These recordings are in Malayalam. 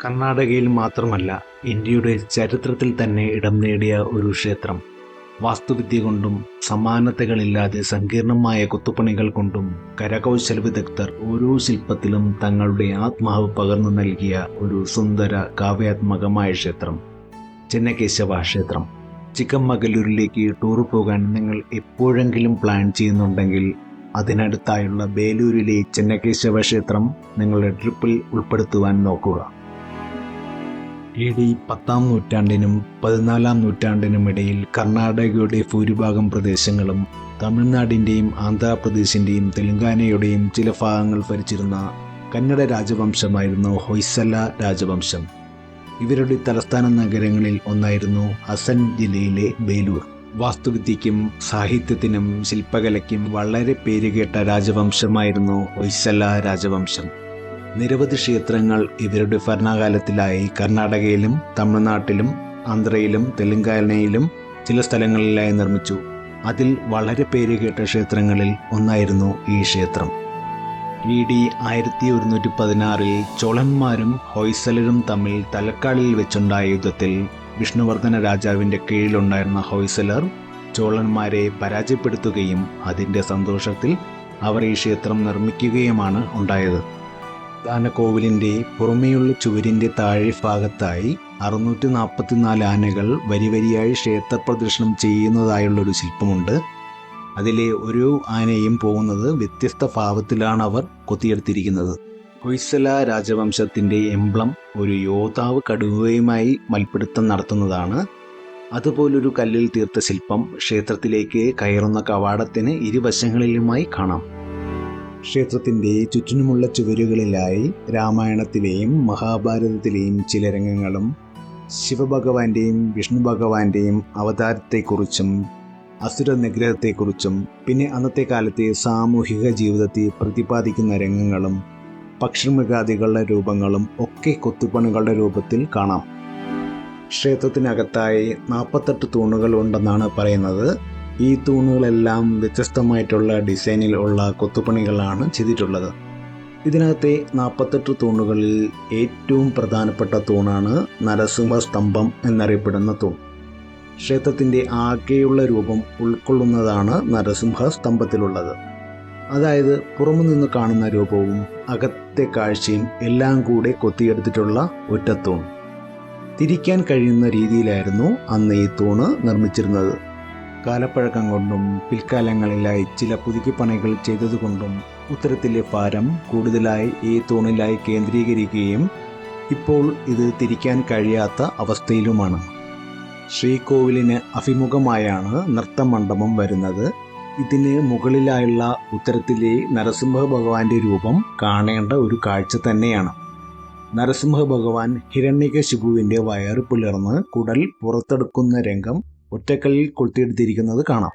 കർണാടകയിൽ മാത്രമല്ല, ഇന്ത്യയുടെ ചരിത്രത്തിൽ തന്നെ ഇടം നേടിയ ഒരു ക്ഷേത്രം. വാസ്തുവിദ്യ കൊണ്ടും സമാനതകളില്ലാതെ സങ്കീർണമായ കൊത്തുപണികൾ കൊണ്ടും കരകൗശല വിദഗ്ധർ ഓരോ ശില്പത്തിലും തങ്ങളുടെ ആത്മാവ് പകർന്നു നൽകിയ ഒരു സുന്ദര കാവ്യാത്മകമായ ക്ഷേത്രം, ചെന്നകേശവ ക്ഷേത്രം. ചിക്കമംഗലൂരിലേക്ക് ടൂർ പോകാൻ നിങ്ങൾ എപ്പോഴെങ്കിലും പ്ലാൻ ചെയ്യുന്നുണ്ടെങ്കിൽ അതിനടുത്തായുള്ള ബേലൂരിലെ ചെന്നകേശവ ക്ഷേത്രം നിങ്ങളുടെ ട്രിപ്പിൽ ഉൾപ്പെടുത്തുവാൻ നോക്കുക. AD 10-ാം നൂറ്റാണ്ടിനും 14-ാം നൂറ്റാണ്ടിനും ഇടയിൽ കർണാടകയുടെ ഭൂരിഭാഗം പ്രദേശങ്ങളും തമിഴ്നാടിൻ്റെയും ആന്ധ്രാപ്രദേശിൻ്റെയും തെലങ്കാനയുടെയും ചില ഭാഗങ്ങൾ ഭരിച്ചിരുന്ന കന്നഡ രാജവംശമായിരുന്നു ഹൊയ്സല രാജവംശം. ഇവരുടെ തലസ്ഥാന നഗരങ്ങളിൽ ഒന്നായിരുന്നു ഹസൻ ജില്ലയിലെ ബേലൂർ. വാസ്തുവിദ്യയ്ക്കും സാഹിത്യത്തിനും ശില്പകലയ്ക്കും വളരെ പേരുകേട്ട രാജവംശമായിരുന്നു ഹൊയ്സല രാജവംശം. നിരവധി ക്ഷേത്രങ്ങൾ ഇവരുടെ ഭരണകാലത്തിലായി കർണാടകയിലും തമിഴ്നാട്ടിലും ആന്ധ്രയിലും തെലങ്കാനയിലും ചില സ്ഥലങ്ങളിലായി നിർമ്മിച്ചു. അതിൽ വളരെ പേരുകേട്ട ക്ഷേത്രങ്ങളിൽ ഒന്നായിരുന്നു ഈ ക്ഷേത്രം. AD 1116 ചോളന്മാരും ഹൊയ്സലരും തമ്മിൽ തലക്കാടിൽ വെച്ചുണ്ടായ യുദ്ധത്തിൽ വിഷ്ണുവർദ്ധന രാജാവിൻ്റെ കീഴിലുണ്ടായിരുന്ന ഹൊയ്സലർ ചോളന്മാരെ പരാജയപ്പെടുത്തുകയും അതിൻ്റെ സന്തോഷത്തിൽ അവർ ഈ ക്ഷേത്രം നിർമ്മിക്കുകയുമാണ് ഉണ്ടായത്. പ്രധാന കോവിലിൻ്റെ പുറമേയുള്ള ചുവരിൻ്റെ താഴെ ഭാഗത്തായി 644 ആനകൾ വരിവരിയായി ക്ഷേത്രപ്രദക്ഷിണം ചെയ്യുന്നതായുള്ളൊരു ശില്പമുണ്ട്. അതിലെ ഓരോ ആനയും പോകുന്നത് വ്യത്യസ്ത ഭാവത്തിലാണ് അവർ കൊത്തിയെടുത്തിരിക്കുന്നത്. ഹൊയ്സല രാജവംശത്തിൻ്റെ എംബ്ലം ഒരു യോദ്ധാവ് കടുവയുമായി മൽപ്പിടുത്തം നടത്തുന്നതാണ്. അതുപോലൊരു കല്ലിൽ തീർത്ത ശില്പം ക്ഷേത്രത്തിലേക്ക് കയറുന്ന കവാടത്തിന് ഇരുവശങ്ങളിലുമായി കാണാം. ക്ഷേത്രത്തിൻ്റെ ചുറ്റിനുമുള്ള ചുവരുകളിലായി രാമായണത്തിലെയും മഹാഭാരതത്തിലെയും ചില രംഗങ്ങളും ശിവഭഗവാന്റെയും വിഷ്ണു ഭഗവാന്റെയും അവതാരത്തെക്കുറിച്ചും അസുര നിഗ്രഹത്തെക്കുറിച്ചും പിന്നെ അന്നത്തെ കാലത്തെ സാമൂഹിക ജീവിതത്തെ പ്രതിപാദിക്കുന്ന രംഗങ്ങളും പക്ഷിമൃഗാദികളുടെ രൂപങ്ങളും ഒക്കെ കൊത്തുപണികളുടെ രൂപത്തിൽ കാണാം. ക്ഷേത്രത്തിനകത്തായി 48 തൂണുകൾ ഉണ്ടെന്നാണ് പറയുന്നത്. ഈ തൂണുകളെല്ലാം വ്യത്യസ്തമായിട്ടുള്ള ഡിസൈനിൽ ഉള്ള കൊത്തുപണികളാണ് ചെയ്തിട്ടുള്ളത്. ഇതിനകത്തെ 48 തൂണുകളിൽ ഏറ്റവും പ്രധാനപ്പെട്ട തൂണാണ് നരസിംഹ സ്തംഭം എന്നറിയപ്പെടുന്ന തൂൺ. ക്ഷേത്രത്തിൻ്റെ ആകെയുള്ള രൂപം ഉൾക്കൊള്ളുന്നതാണ് നരസിംഹ സ്തംഭത്തിലുള്ളത്. അതായത് പുറമു നിന്ന് കാണുന്ന രൂപവും അകത്തെ കാഴ്ചയും എല്ലാം കൂടെ കൊത്തിയെടുത്തിട്ടുള്ള ഒറ്റത്തൂൺ. തിരിക്കാൻ കഴിയുന്ന രീതിയിലായിരുന്നു അന്ന് ഈ തൂണ് നിർമ്മിച്ചിരുന്നത്. കാലപ്പഴക്കം കൊണ്ടും പിൽക്കാലങ്ങളിലായി ചില പുതുക്കിപ്പണികൾ ചെയ്തതുകൊണ്ടും ഉത്തരത്തിലെ ഭാരം കൂടുതലായി ഈ തൂണിലായി കേന്ദ്രീകരിക്കുകയും ഇപ്പോൾ ഇത് തിരിക്കാൻ കഴിയാത്ത അവസ്ഥയിലുമാണ്. ശ്രീകോവിലിന് അഭിമുഖമായാണ് നൃത്തമണ്ഡപം വരുന്നത്. ഇതിന് മുകളിലായുള്ള ഉത്തരത്തിലെ നരസിംഹ ഭഗവാന്റെ രൂപം കാണേണ്ട ഒരു കാഴ്ച തന്നെയാണ്. നരസിംഹ ഭഗവാൻ ഹിരണ്യകശിപുവിൻ്റെ വയറ് പിളർന്ന് കുടൽ പുറത്തെടുക്കുന്ന രംഗം ഒറ്റക്കല്ലിൽ കൊത്തിയെടുത്തിരിക്കുന്നത് കാണാം.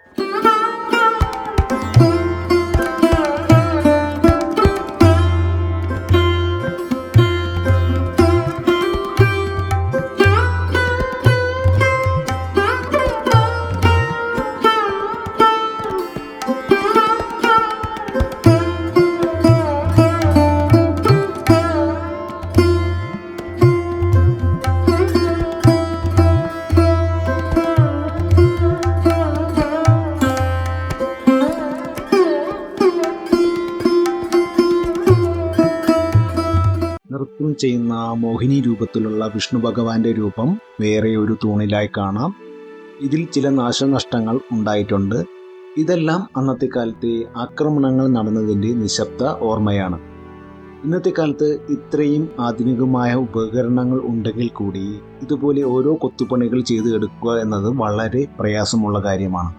നൃത്തം ചെയ്യുന്ന മോഹിനി രൂപത്തിലുള്ള വിഷ്ണു ഭഗവാന്റെ രൂപം വേറെ ഒരു തൂണിലായി കാണാം. ഇതിൽ ചില നാശനഷ്ടങ്ങൾ ഉണ്ടായിട്ടുണ്ട്. ഇതെല്ലാം അന്നത്തെ കാലത്തെ ആക്രമണങ്ങൾ നടന്നതിൻ്റെ നിശബ്ദ ഓർമ്മയാണ്. ഇന്നത്തെ കാലത്ത് ഇത്രയും ആധുനികമായ ഉപകരണങ്ങൾ ഉണ്ടെങ്കിൽ കൂടി ഇതുപോലെ ഓരോ കൊത്തുപണികൾ ചെയ്ത് എടുക്കുക എന്നത് വളരെ പ്രയാസമുള്ള കാര്യമാണ്.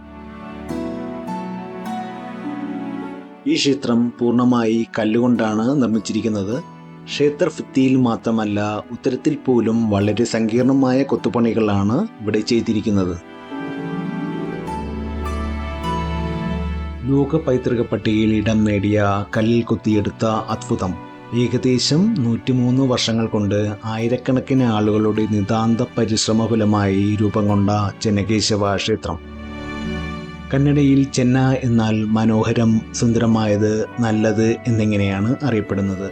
ഈ ക്ഷേത്രം പൂർണ്ണമായി കല്ലുകൊണ്ടാണ് നിർമ്മിച്ചിരിക്കുന്നത്. ക്ഷേത്രഭിത്തിയിൽ മാത്രമല്ല, ഉത്തരത്തിൽ പോലും വളരെ സങ്കീർണമായ കൊത്തുപണികളാണ് ഇവിടെ ചെയ്തിരിക്കുന്നത്. ലോക പൈതൃക പട്ടികയിൽ ഇടം നേടിയ കല്ലിൽ കൊത്തിയെടുത്ത അത്ഭുതം. ഏകദേശം 103 വർഷങ്ങൾ കൊണ്ട് ആയിരക്കണക്കിന് ആളുകളുടെ നിതാന്ത പരിശ്രമഫലമായി രൂപം കൊണ്ട ചെന്നകേശവ ക്ഷേത്രം. കന്നഡയിൽ ചെന്ന എന്നാൽ മനോഹരം, സുന്ദരമായത്, നല്ലത് എന്നിങ്ങനെയാണ് അറിയപ്പെടുന്നത്.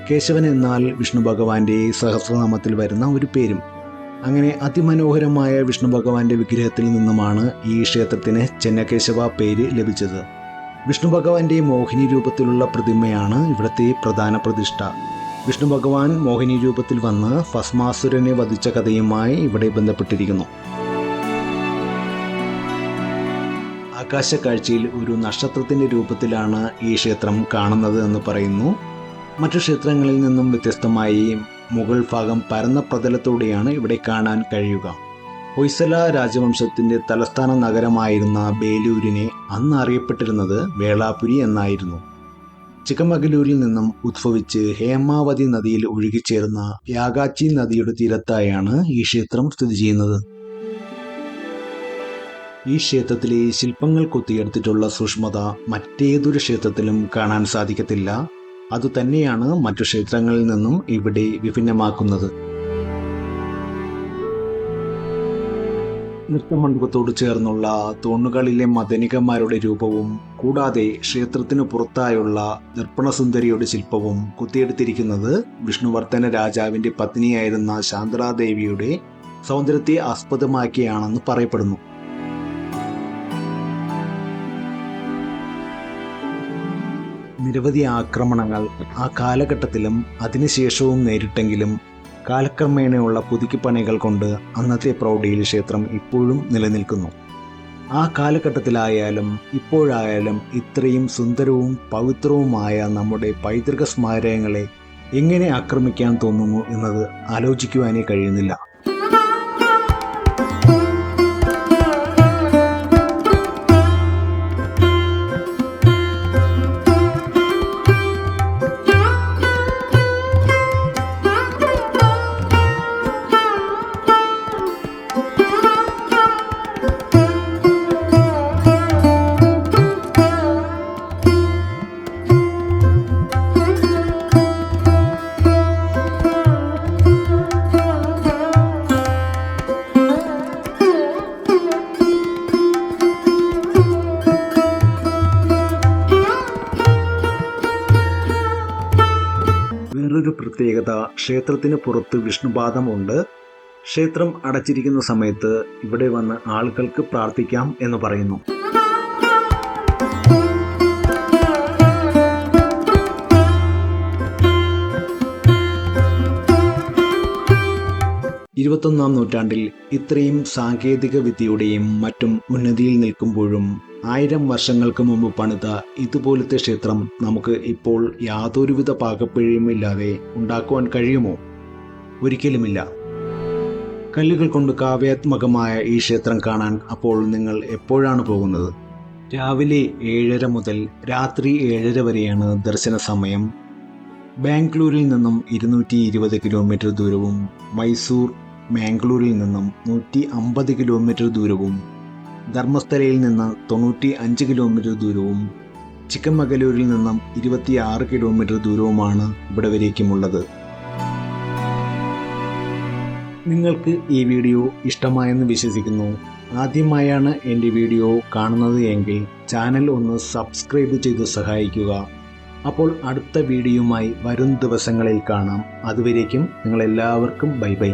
കേശവൻ എന്നാൽ വിഷ്ണു ഭഗവാന്റെ സഹസ്രനാമത്തിൽ വരുന്ന ഒരു പേരും. അങ്ങനെ അതിമനോഹരമായ വിഷ്ണു ഭഗവാന്റെ വിഗ്രഹത്തിൽ നിന്നുമാണ് ഈ ക്ഷേത്രത്തിന് ചെന്നകേശവ പേര് ലഭിച്ചത്. വിഷ്ണു ഭഗവാന്റെ മോഹിനി രൂപത്തിലുള്ള പ്രതിമയാണ് ഇവിടുത്തെ പ്രധാന പ്രതിഷ്ഠ. വിഷ്ണു ഭഗവാൻ മോഹിനി രൂപത്തിൽ വന്ന് ഭസ്മാസുരനെ വധിച്ച കഥയുമായി ഇവിടെ ബന്ധപ്പെട്ടിരിക്കുന്നു. ആകാശക്കാഴ്ചയിൽ ഒരു നക്ഷത്രത്തിന്റെ രൂപത്തിലാണ് ഈ ക്ഷേത്രം കാണുന്നത് എന്ന് പറയുന്നു. മറ്റു ക്ഷേത്രങ്ങളിൽ നിന്നും വ്യത്യസ്തമായി മുകൾ ഭാഗം പരന്ന പ്രതലത്തോടെയാണ് ഇവിടെ കാണാൻ കഴിയുക. ഹൊയ്സല രാജവംശത്തിന്റെ തലസ്ഥാന നഗരമായിരുന്ന ബേലൂരിനെ അന്ന് അറിയപ്പെട്ടിരുന്നത് വേളാപുരി എന്നായിരുന്നു. ചിക്കമഗലൂരിൽ നിന്നും ഉദ്ഭവിച്ച് ഹേമാവതി നദിയിൽ ഒഴുകിച്ചേർന്ന യാഗാച്ചി നദിയുടെ തീരത്തായാണ് ഈ ക്ഷേത്രം സ്ഥിതി ചെയ്യുന്നത്. ഈ ക്ഷേത്രത്തിലെ ശില്പങ്ങൾ കൊത്തിയെടുത്തിട്ടുള്ള സൂക്ഷ്മത മറ്റേതൊരു ക്ഷേത്രത്തിലും കാണാൻ സാധിക്കത്തില്ല. അതുതന്നെയാണ് മറ്റു ക്ഷേത്രങ്ങളിൽ നിന്നും ഇവിടെ വിഭിന്നമാക്കുന്നത്. നൃത്തമണ്ഡപത്തോട് ചേർന്നുള്ള തൂണുകളിലെ മദനികമാരുടെ രൂപവും കൂടാതെ ക്ഷേത്രത്തിനു പുറത്തായുള്ള ദർപ്പണസുന്ദരിയുടെ ശില്പവും കൊത്തിയെടുത്തിരിക്കുന്നത് വിഷ്ണുവർദ്ധന രാജാവിന്റെ പത്നിയായിരുന്ന ശാന്തളാദേവിയുടെ സൗന്ദര്യത്തെ ആസ്പദമാക്കിയാണെന്ന് പറയപ്പെടുന്നു. നിരവധി ആക്രമണങ്ങൾ ആ കാലഘട്ടത്തിലും അതിനുശേഷവും നേരിട്ടെങ്കിലും കാലക്രമേണയുള്ള പുതുക്കിപ്പണികൾ കൊണ്ട് അന്നത്തെ പ്രൗഢിയിൽ ക്ഷേത്രം ഇപ്പോഴും നിലനിൽക്കുന്നു. ആ കാലഘട്ടത്തിലായാലും ഇപ്പോഴായാലും ഇത്രയും സുന്ദരവും പവിത്രവുമായ നമ്മുടെ പൈതൃക സ്മാരകങ്ങളെ എങ്ങനെ ആക്രമിക്കാൻ തോന്നുന്നു എന്നത് ആലോചിക്കുവാനേ കഴിയുന്നില്ല. വേറൊരു പ്രത്യേകത, ക്ഷേത്രത്തിന് പുറത്ത് വിഷ്ണുപാദമുണ്ട്. ക്ഷേത്രം അടച്ചിരിക്കുന്ന സമയത്ത് ഇവിടെ വന്ന് ആളുകൾക്ക് പ്രാർത്ഥിക്കാം എന്ന് പറയുന്നു. ഇരുപത്തൊന്നാം നൂറ്റാണ്ടിൽ ഇത്രയും സാങ്കേതിക വിദ്യയുടെയും മറ്റും ഉന്നതിയിൽ നിൽക്കുമ്പോഴും 1000 വർഷങ്ങൾക്ക് മുമ്പ് പണിത ഇതുപോലത്തെ ക്ഷേത്രം നമുക്ക് ഇപ്പോൾ യാതൊരുവിധ പാകപ്പിഴയുമില്ലാതെ ഉണ്ടാക്കുവാൻ കഴിയുമോ? ഒരിക്കലുമില്ല. കല്ലുകൾ കൊണ്ട് കാവ്യാത്മകമായ ഈ ക്ഷേത്രം കാണാൻ അപ്പോൾ നിങ്ങൾ എപ്പോഴാണ് പോകുന്നത്? രാവിലെ 7:30 മുതൽ രാത്രി 7:30 വരെയാണ് ദർശന സമയം. ബാംഗ്ലൂരിൽ നിന്നും 220 കിലോമീറ്റർ ദൂരവും മൈസൂർ മാംഗ്ലൂരിൽ നിന്നും 150 കിലോമീറ്റർ ദൂരവും ധർമ്മസ്ഥലയിൽ നിന്ന് 95 കിലോമീറ്റർ ദൂരവും ചിക്കമഗലൂരിൽ നിന്നും 26 കിലോമീറ്റർ ദൂരവുമാണ് ഇവിടെ വരേക്കുമുള്ളത്. നിങ്ങൾക്ക് ഈ വീഡിയോ ഇഷ്ടമായെന്ന് വിശ്വസിക്കുന്നു. ആദ്യമായാണ് എൻ്റെ വീഡിയോ കാണുന്നത് എങ്കിൽ ചാനൽ ഒന്ന് സബ്സ്ക്രൈബ് ചെയ്ത് സഹായിക്കുക. അപ്പോൾ അടുത്ത വീഡിയോയുമായി വരും ദിവസങ്ങളിൽ കാണാം. അതുവരേക്കും നിങ്ങളെല്ലാവർക്കും ബൈ ബൈ.